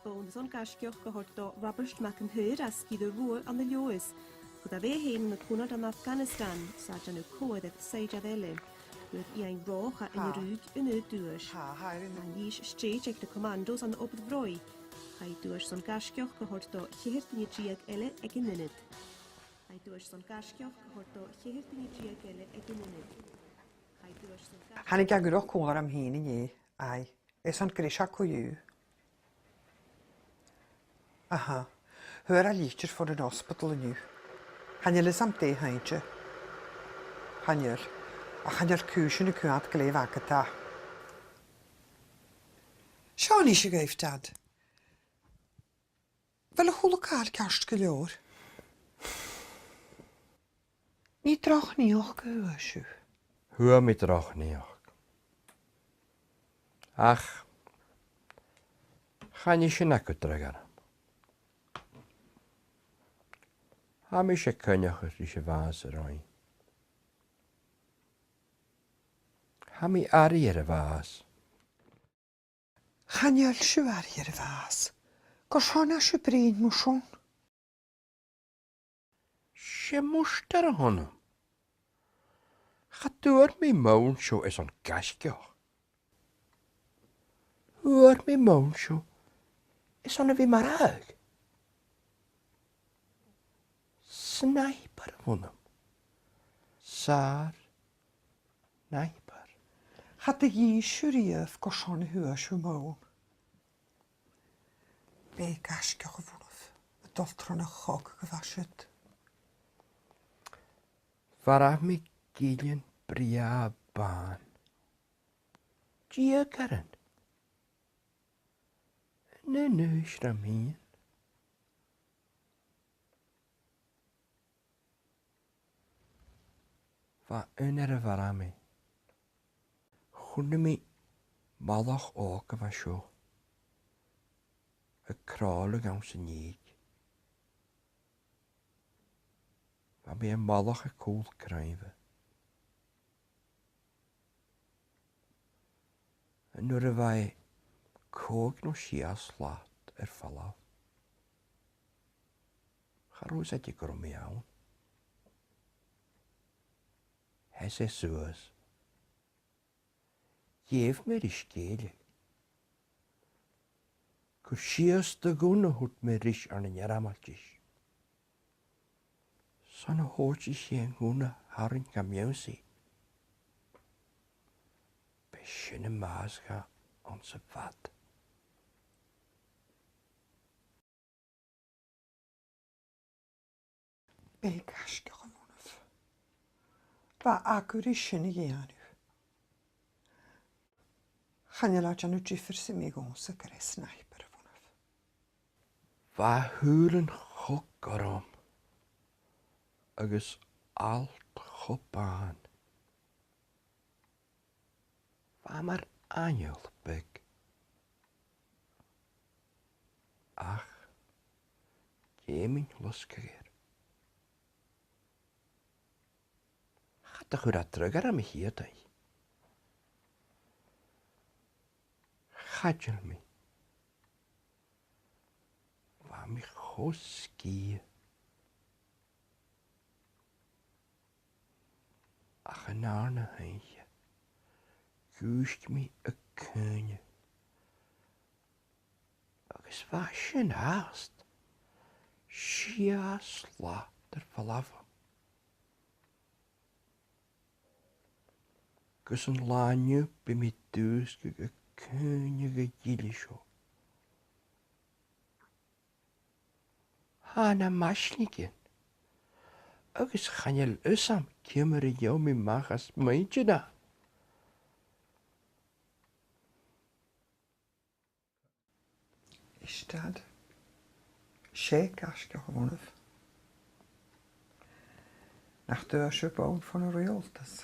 Bôn is an gascioch go hort do Robert McIntyre as sci de rŵr an y Lewis. Chwyd a fe hyn yn y cwnod an Afghanistan, sa jan yw coed et seid a ddele. Rwy'r i'n roch a yn y rwg yn y dŵrs. A'n lys straight ag de commandos an obyd froi. Hai dŵrs son gascioch go hort do llyhyrt yn y driag ele ag yn ynyd. Hai dŵrs son gascioch go hort do llyhyrt yn y driag ele ag yn ynyd. Hannig agurach cwr am hyn i ni, ai, es ond grisha cwyw. Aha, hwyr a lichtyr fod yn hospital yn yw. Hannyl is am de haintje. Hannyl, a hannyl cwysyn y cwad glef agata. Sian eisiau gaif, Dad. Fel y hwl o cael cast gyliwr. Ni droch ni o'ch gywysw. Hwyr mi droch ni o'ch. Ach, chan eisiau na gydreg ar. Am eisiau cynnioch eisiau fas yr oen. Ham i ari ar y fas. Chanel siw ari ar y fas. Goshona siw brin mwyswn. Se mwster hwnnw. Chadwr mi mewn siw es o'n gasgioch. Hwyr mi mewn siw es o'n y fi marag. Sniper hwnnw. Sar. Sniper. Had y siwr iaf goshona hwyr siw mewn. Be gasgioch y fwrdd. Y doltron y chog gyfasydd. Faraf mi gilyn bria ban. Gia garen. Nys ram hyn. Fa yn y fara mi. Chwnnw mi malach o gyfa sio. Y crol y gawn sy'n nig. Fa mi y malach y cwl graif. Yn o'r y fai cog no sias slat falaf. Charwys a di grom iawn. Hes e sŵs. Jef me'r isgel. Cwsias dy gwn o hwt me'r is arn yn yaramaltis. Son o hwt i si yn gwn o harin gamiawn si. Besyn y maas ga on sy fad. Be gasgioch y fwrdd. Fa agor eisiau ni geanw. Chanel a janw driffer sy'n mi gons y gyrra sniper y fwrdd. Fa hwyr yn chwg o'r om. Agus alt chwban. Fa mae'r anel byg. Ach, gemyn losgyr. Chadach yw'r adreg ar am i hi ydau. Chadjel mi. Fa mi chosgi. Ach yn arna hynny. Gwysg mi y cynnu. Agus fasyn hast. Sias slat yr falafel. Gus yn lanio be mi dwysg y cynnu y gilisio. Hana masnigyn. Agus chanel ysam cymru iawn mi machas meidjana. Istad. Se gasgioch y fwrdd. Nach dy eisiau bod fan y reoltas.